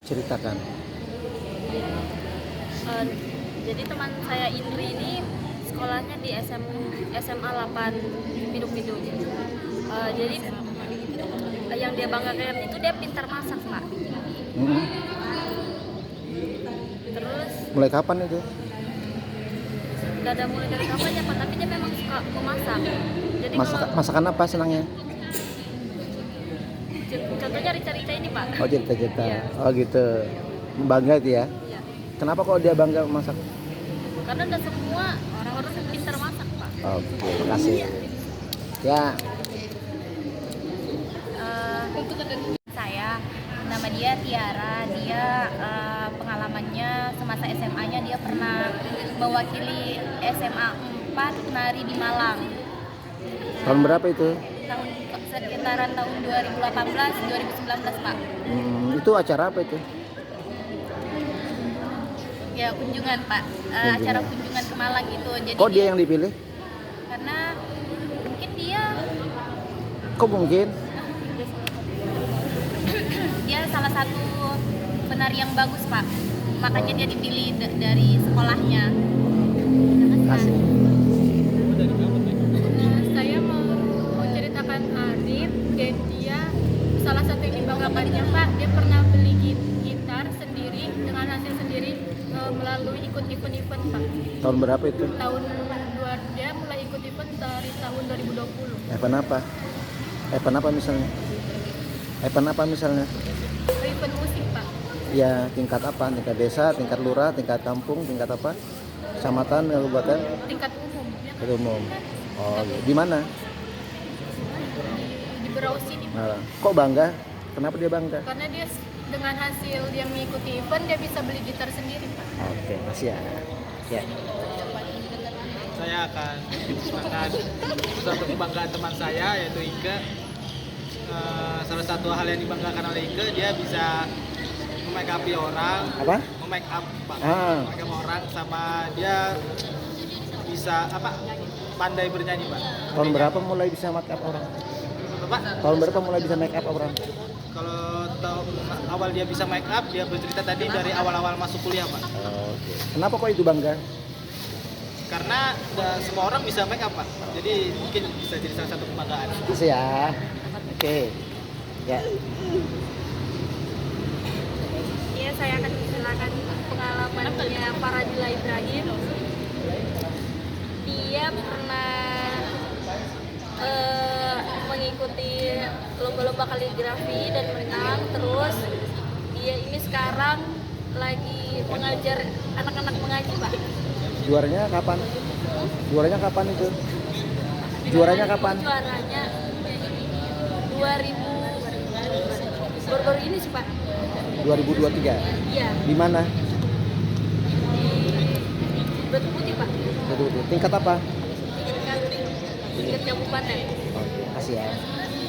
Ceritakan. Eh, jadi teman saya Indri ini sekolahnya di SMA 8 Piduk-Piduk. Jadi yang dia banggakan itu dia pintar masak, Pak. Terus Mulai kapan itu? gak ada mulai dari kapannya, Pak, tapi dia memang suka memasak. Jadi Masakan apa senangnya? contohnya cerita ini, Pak. Oh, cerita-cerita. Iya. Oh gitu. Bangga itu ya. Iya. Kenapa kok dia bangga masak? Karena udah semua orang pintar masak, Pak. Oke, makasih. Ya. Untuk saya, nama dia Tiara. Dia pengalamannya semasa SMA-nya dia pernah mewakili SMA 4 nari di Malang. Tahun berapa itu? Sekitaran tahun 2018-2019, Pak. Itu acara apa itu? Ya kunjungan, Pak. Acara kunjungan ke Malang itu. Jadi Kok dia yang dipilih? karena mungkin dia Kok mungkin? dia salah satu penari yang bagus, Pak. Makanya dia dipilih dari sekolahnya. Kasih. Saya mau ceritakan Arif, dan dia salah satu yang dibanggakannya, Pak. Dia pernah beli gitar sendiri dengan hasil sendiri melalui ikut event-event, Pak. Tahun berapa itu? Dia mulai ikut event dari tahun 2020. Event apa? Event apa misalnya? Event apa misalnya? Event musik, Pak. Ya, tingkat apa? Tingkat desa, tingkat lurah, tingkat kampung, tingkat apa? Kecamatan, kabupaten, Tingkat umum. tingkat umum. Oh, di mana? Di Berau sini, Pak. Malang. Kok bangga? Kenapa dia bangga? Karena dia dengan hasil dia mengikuti event, dia bisa beli gitar sendiri, Pak. Oke, makasih ya. Ya. Saya akan menceritakan suatu kebanggaan teman saya, yaitu Ike. Salah satu hal yang dibanggakan oleh Ike, dia bisa make up orang. Apa? Make up, Pak. Ah. Make up orang, sama dia bisa pandai bernyanyi, Pak. Tahun berapa mulai bisa make up orang? Pak, Tahun berapa mulai bisa make up orang? kalau tahun awal dia bisa make up, dia bercerita tadi dari awal-awal masuk kuliah, Pak. Oke. Kenapa kok itu bangga? Karena semua orang bisa make up, Pak. Jadi mungkin bisa jadi salah satu kebanggaan. Bisa ya. Oke. Ya. Iya, saya akan menceritakan pengalamannya Faradila Ibrahim. Dia pernah mengikuti lomba-lomba kaligrafi dan menang. Terus dia ini sekarang lagi mengajar anak-anak mengaji, Pak. Juaranya kapan? Juaranya kapan itu? Juaranya kapan? Juaranya 2000 baru-baru ini sih, Pak. 2023. Iya, Di mana? di Batu Putih, Pak. Betul. Tingkat apa? Tingkat kabupaten. Oke, makasih ya.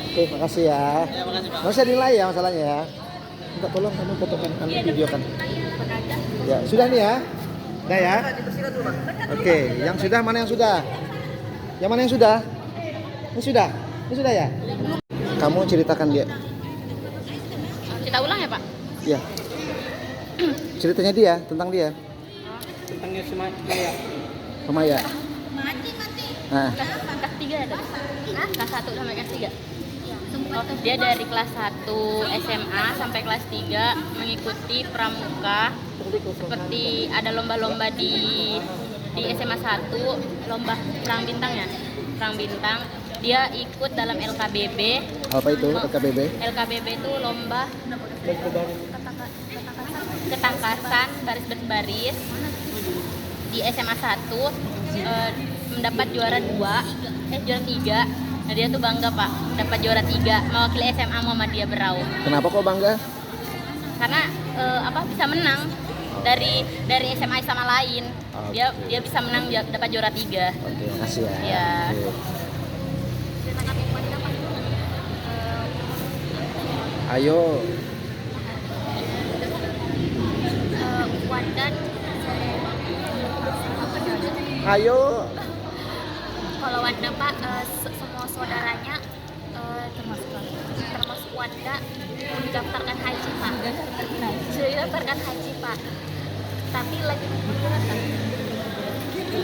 Oke, makasih ya. Ya, makasih, Pak. Nggak usah dinilai ya masalahnya ya. Minta tolong kamu fotokan, kamu videokan. Ya, sudah nih ya. Udah ya. Oke, yang sudah mana yang sudah? Yang mana yang sudah? Ini sudah? Ini sudah ya? Kamu ceritakan dia. Kita ulang ya, Pak? Ya. Ceritanya dia, tentang dia. Tentangnya semua ya. Sama ya. Nah, Kelas 3 ada. Kelas 1 sampai kelas 3. Dia dari kelas 1 SMA sampai kelas 3 mengikuti pramuka. Seperti ada lomba-lomba di SMA 1, lomba perang bintang ya. Perang bintang. Dia ikut dalam LKBB. apa itu KBB? LKBB itu lomba ketangkasan baris-baris di SMA 1, mendapat juara 3. Nah, dia tuh bangga, Pak, dapat juara 3 mewakili SMA Muhammadiyah Berau. Kenapa kok bangga? Karena bisa menang dari SMA lain. Dia bisa menang, dapat juara 3. Oke, makasih ya. Ya. Oke. Ayo. Wandan, Ayo. kalau Wanda, Pak, semua saudaranya termasuk Wanda mendaftarkan haji, Pak. sudah didaftarkan haji Pak, tapi lagi menunggu kan.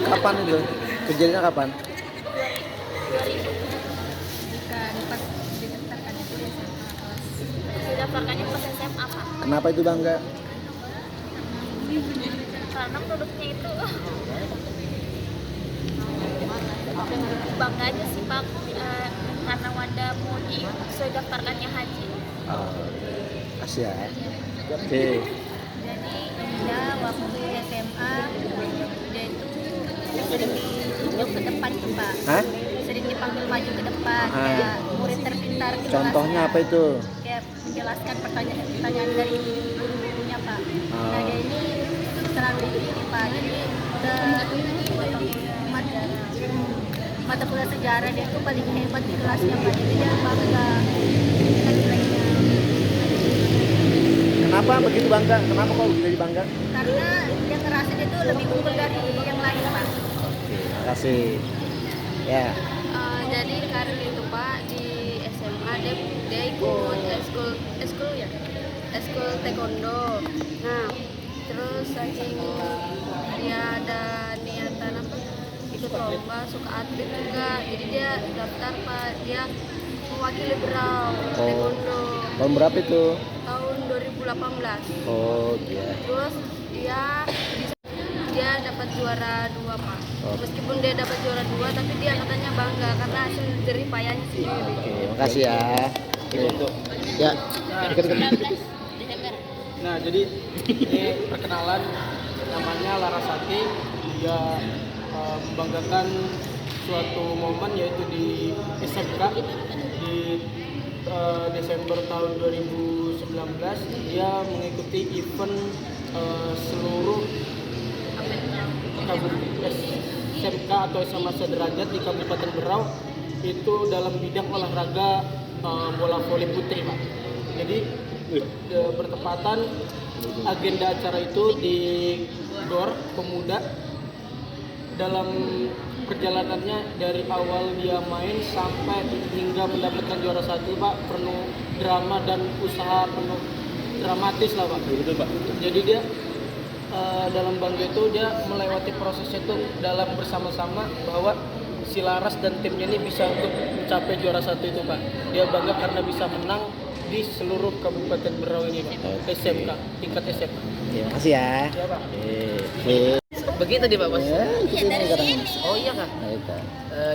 Kapan itu? Kejadiannya kapan? 2000. Bukan pas didaftarkan itu di SMA kelas. Didaftarkannya pas SMA Pak, Kenapa itu bangga? karena produknya itu bangga aja sih Pak, karena Wanda mau sudah daftarkannya haji. Oh, kasih ya. Oke. Jadi dia waktu SMA dia itu sering ditunjuk ke depan tuh Pak. Hah? Sering dipanggil maju ke depan Ah. kayak murid terpintar di Contohnya kelasnya. apa itu? Kayak menjelaskan pertanyaan dari guru-gurunya Pak. Ah. Nah dia ini selalu ini Pak. Jadi mata kuliah sejarah dia tuh paling hebat di kelasnya Pak. Jadi dia bangga nilai-nilainya. Kenapa begitu bangga? Kenapa kok jadi bangga? Karena dia ngerasa dia tuh lebih unggul dari yang lain Pak. Terima kasih. Ya. Jadi karir itu Pak di SMA dia ikut eskul taekwondo. Nah terus saking dia ada niatan apa ikut lomba suka atlet juga, jadi dia daftar Pak, dia mewakili Berau taekwondo Tahun berapa itu? tahun 2018. Oh, iya. Terus dia dapat juara 2 Pak. Oh. Meskipun dia dapat juara 2 tapi dia katanya bangga karena hasil jerih payahnya sendiri. Oke, makasih ya. Oke. Ya. Dekat-dekat. Desember. Nah, jadi ini perkenalan, namanya Larasati. Dia membanggakan suatu momen yaitu di SMK di Desember tahun 2019. Dia mengikuti event seluruh SMK atau SMA sederajat di Kabupaten Berau itu dalam bidang olahraga bola voli putri Pak. Jadi bertepatan agenda acara itu di GOR Pemuda. Dalam perjalanannya dari awal dia main sampai hingga mendapatkan juara 1 Pak, penuh drama dan usaha penuh dramatis lah Pak. Betul Pak. Jadi dia dalam bangga itu dia melewati proses itu dalam bersama-sama bahwa si Laras dan timnya ini bisa untuk mencapai juara 1 itu Pak. Dia bangga karena bisa menang di seluruh Kabupaten Berau ini Pak. SMK, tingkat SMA. Terima kasih ya. Ya Pak. Oke. Begitu di Pak Bos. Ya, ini kadang. Oh iya Kak. Nah, itu.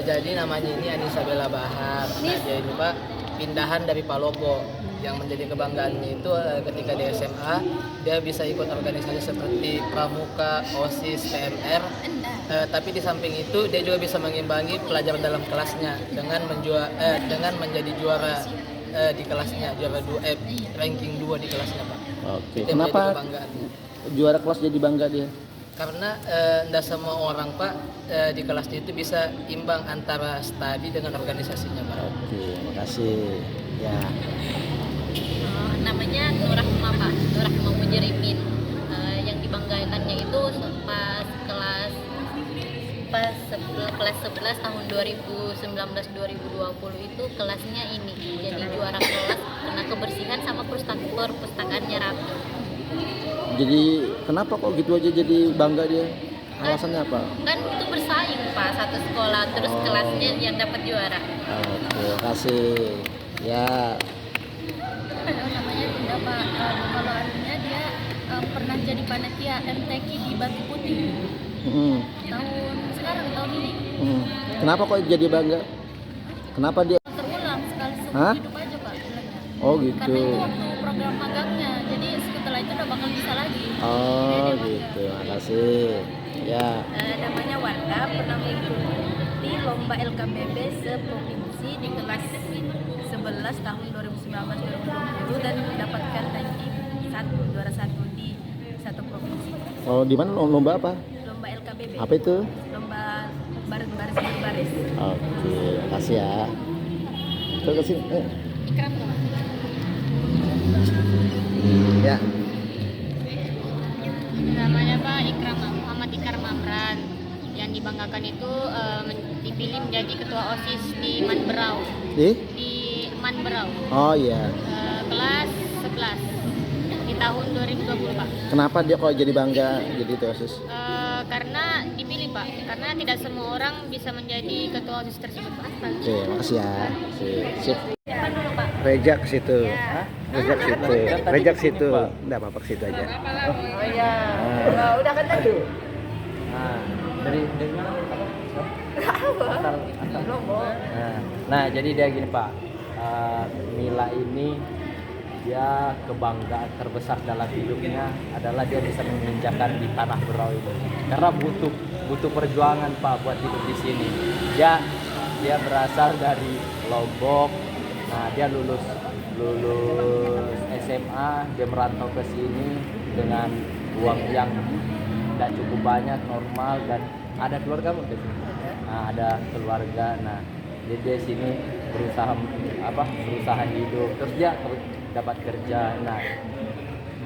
Jadi namanya ini Anissa Bella Bahar. Nah, dia itu Pak pindahan dari Palopo. Yang menjadi kebanggaannya itu ketika di SMA dia bisa ikut organisasi seperti Pramuka, OSIS, PMR. Tapi di samping itu dia juga bisa mengimbangi pelajaran dalam kelasnya dengan menjadi juara di kelasnya, ranking 2 di kelasnya Pak. Oke. Itu yang menjadi Kenapa kebanggaannya. juara kelas jadi bangga dia? Karena tidak semua orang Pak di kelas itu bisa imbang antara studi dengan organisasinya Pak. Oke, makasih. Ya. Namanya Nur Rahma Pak, Nur Rahma Mujarimin. Yang dibanggakannya itu kelas 11 tahun 2019-2020 itu kelasnya ini jadi juara kelas karena kebersihan sama perpustakaannya rapi. Jadi kenapa kok gitu aja jadi bangga dia? Alasannya apa? Kan itu bersaing Pak, satu sekolah terus Oh. kelasnya yang dapat juara. Oke, makasih. Ya. Namanya tidak Pak. Kalau anunya dia pernah jadi panitia MTQ di Batu Putih Hmm. tahun ini. Hmm. Kenapa kok jadi bangga? Kenapa dia? Terulang sekali seumur Hah? hidup aja Pak bilangnya. Oh Karena gitu. itu waktu program magangnya, jadi setelah itu udah bakal bisa lagi. Oh gitu, makasih. Ya. Namanya Wanda, pernah mengikuti lomba LKBB seprovinsi di kelas 11 tahun 2019-2020 dan mendapatkan ranking 1, juara 1 di satu provinsi. Oh di mana lomba apa? Lomba LKBB. Apa itu? Lomba baris. Oke, makasih ya. Terus ke sini. Ikram nggak, Mas? Ya. Namanya Pak Ikram Muhammad Ikram Amran. Yang dibanggakan itu dipilih menjadi ketua OSIS di Manberau. Di? Di Manberau. Oh iya. Kelas 11. tahun 2020 Pak. Kenapa dia kok jadi bangga jadi itu OSIS? Karena dipilih Pak, karena tidak semua orang bisa menjadi ketua OSIS tersebut Pak. Oke, makasih ya. Sip. Depan dulu Pak. Reja ke situ. Reja ke situ. Reja ke situ. Enggak apa-apa ke situ aja. Oh iya. Udah kan tadi. Nah, dari mana? Asal Lombok. Nah, jadi dia gini Pak. Mila ini dia kebanggaan terbesar dalam hidupnya adalah dia bisa menginjakan di tanah Berau itu. Karena butuh perjuangan Pak buat hidup di sini. Dia berasal dari Lombok. Nah, dia lulus SMA, dia merantau ke sini dengan uang yang tidak cukup banyak, normal, dan ada keluarga mungkin. Nah, ada keluarga. Nah, dia di sini berusaha hidup. Terus dia dapat kerja. Nah,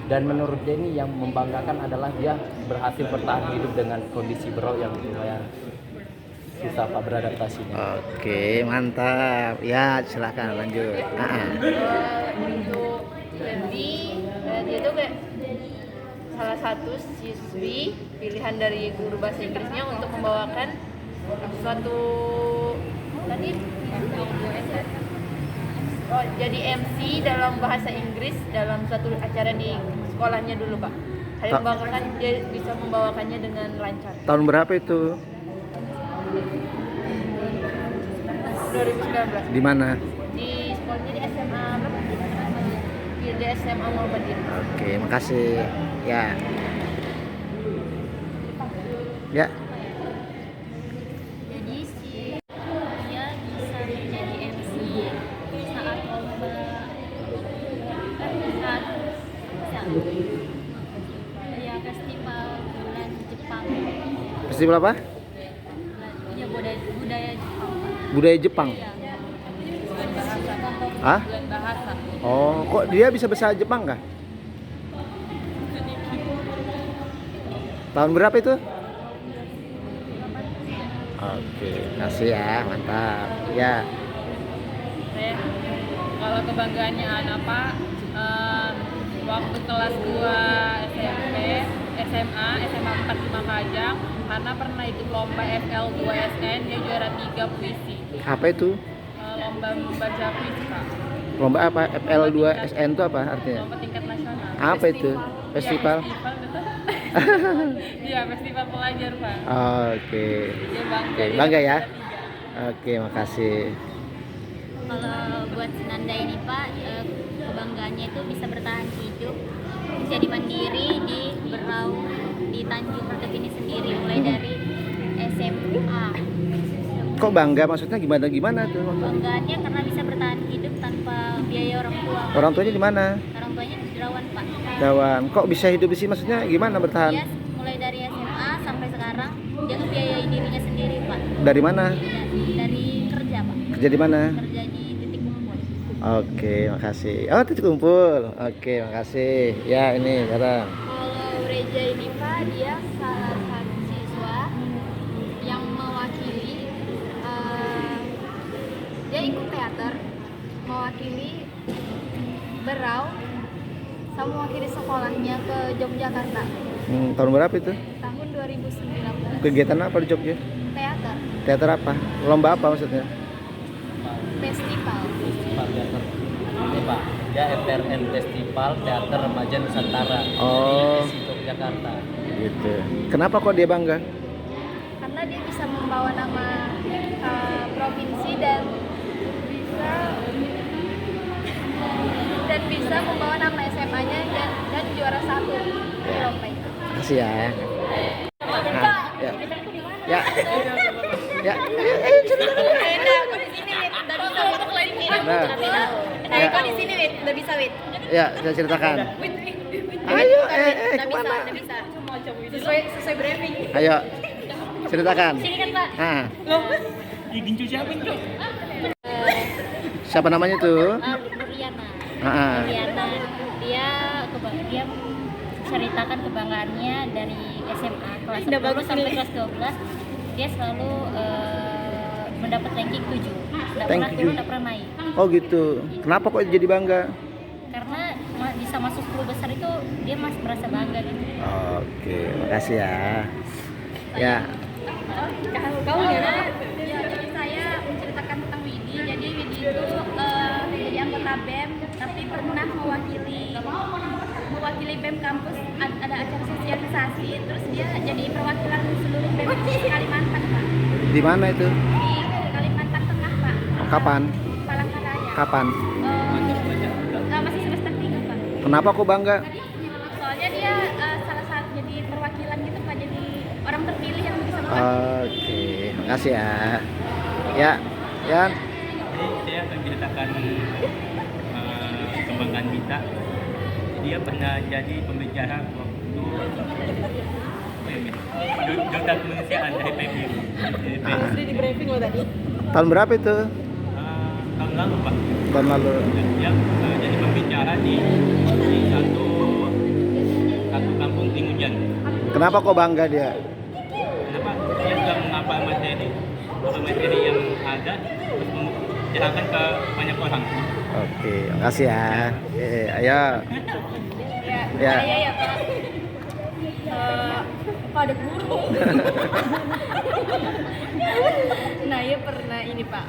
dan menurut dia ini yang membanggakan adalah dia berhasil bertahan hidup dengan kondisi Berau yang lumayan susah Pak beradaptasinya. Oke, mantap. Ya, silakan lanjut. Untuk Febi, dia tuh kayak salah satu siswi pilihan dari guru bahasa Inggrisnya untuk membawakan suatu jadi MC dalam bahasa Inggris dalam suatu acara di sekolahnya dulu Pak. Saya membanggakan dia bisa membawakannya dengan lancar. Tahun berapa itu? 2019 Di mana? di sekolahnya di SMA di SMA Muhammadiyah. Oke, makasih. Ya. Ya. Jadi dia bisa menjadi MC saat lomba ya festival bulan Jepang. Festival apa? Ya budaya Jepang. Budaya Jepang. Hah? Bulan bahasa. Oh, kok dia bisa bahasa Jepang kah? Tahun berapa itu? Oke, kasih ya, mantap. Ya. Kalau kebanggaannya anak Pak, waktu kelas 2 SMP, SMA 4 di Makajang, karena pernah ikut lomba FL2SN, dia juara 3 puisi. Apa itu? Lomba membaca puisi Pak. Lomba apa? FL2SN itu apa artinya? Lomba tingkat nasional. Apa itu? Festival? Ya, festival betul. Iya, festival pelajar Pak. Oke. Dia bangga. Oke, dia bangga ya. dapat 3. Oke, makasih. Kalau buat Sinanda ini Pak, kebanggaannya itu bisa bertahan hidup, jadi mandiri di Berau, di Tanjung Priok ini sendiri, mulai dari SMA. Kok bangga maksudnya gimana tuh? Banggaannya karena bisa bertahan hidup tanpa biaya orang tua. Orang tuanya di mana? Orang tuanya di Derawan Pak. Dawan. Kok bisa hidup di sini maksudnya gimana bertahan? Dia mulai dari SMA sampai sekarang dia ngebiayain dirinya sendiri Pak. Dari mana? Dari kerja Pak. Kerja di mana? Kerja di titik kumpul. Oke, makasih. Oh, titik kumpul. Oke, makasih. Ya, ini sekarang. Kalau Reja ini Pak, dia salah satu siswa yang mewakili, dia ikut teater, mewakili Berau, sama mewakili sekolahnya ke Yogyakarta Tahun berapa itu? tahun 2019. Kegiatan apa di Jogja? Teater, Teater apa? Lomba apa maksudnya? festival. Festival teater. Ini Pak, dia FTRN Festival Teater Remaja Nusantara Oh. di Yogyakarta. Gitu. Kenapa kok dia bangga? Karena dia bisa membawa nama provinsi dan bisa membawa nama SMA-nya dan juara 1 di lomba itu. Makasih ya. Nah, ya. Ya. Ya. Nah, ya. Kok di sini Wit, udah bisa Wit. Ya, saya ceritakan. Ayo, kemana? Udah bisa. Sesuai briefing. Ayo, ceritakan. Sini kan Pak. Nah, Gincu siapa itu? siapa namanya tuh? Nuriana. Ah, Nuriana, dia ceritakan kebanggaannya dari SMA kelas 10 sampai kelas 12 dia selalu mendapat ranking 7. Tidak pernah turun, tidak pernah naik. Oh gitu. Kenapa kok jadi bangga? Karena di bisa masuk 10 besar itu dia masih merasa bangga gitu. Oke, makasih ya. Ya, Kau gimana? Ya, jadi saya menceritakan tentang Widi. Jadi Widi itu jadi anggota BEM, tapi pernah mewakili BEM kampus. Ada acara sosialisasi, terus dia jadi perwakilan seluruh BEM Kalimantan, Pak. di mana itu? Di Kalimantan Tengah, Pak. Kapan? Palangkaraya. Kapan? Masih semester 3, Pak. Kenapa kok bangga? Soalnya dia salah satu jadi perwakilan gitu, Pak. Jadi orang terpilih yang bisa Oke, makasih ya. Ya, Yan. Jadi saya akan ceritakan kebanggaan kita. Dia pernah jadi pembicara waktu Duta Kemanusiaan dari PBB. di briefing lo tadi. Tahun berapa itu? Tahun lalu Pak. Tahun lalu. Dia jadi pembicara di satu kampung Tingujan. Kenapa kok bangga dia? Kenapa? Dia sudah menghafal materi yang ada, terus menjelaskan ke banyak orang. Oke, makasih ya. Ayo. Ya. Saya ya, Pak. Pada guru. Nah, ya pernah ini Pak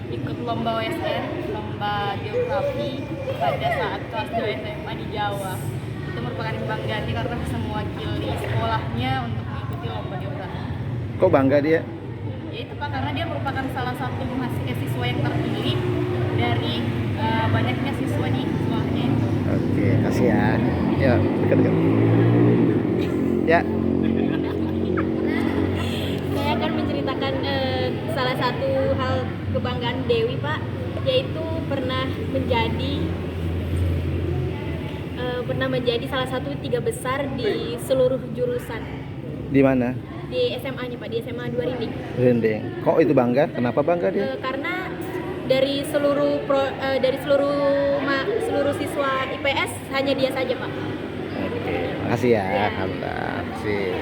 ikut lomba OSN, lomba geografi pada saat kelas 2 SMA di Jawa. Itu merupakan kebanggaan dia karena bisa mewakili sekolahnya untuk mengikuti lomba geografi. Kok bangga dia? Ya itu Pak, karena dia merupakan salah satu siswa yang terpilih dari banyaknya siswa di sekolahnya itu. Oke, kasih ya. Ya, dekat-dekat. Ya, Saya akan menceritakan salah satu hal kebanggaan Dewi, Pak, yaitu pernah menjadi salah satu 3 besar di seluruh jurusan di mana? di SMA-nya, Pak, di SMA 2 Rinding. Rendeng. Kok itu bangga? Kenapa bangga dia? Karena dari seluruh siswa IPS hanya dia saja, Pak. Oke, makasih ya. Alhamdulillah. Makasih.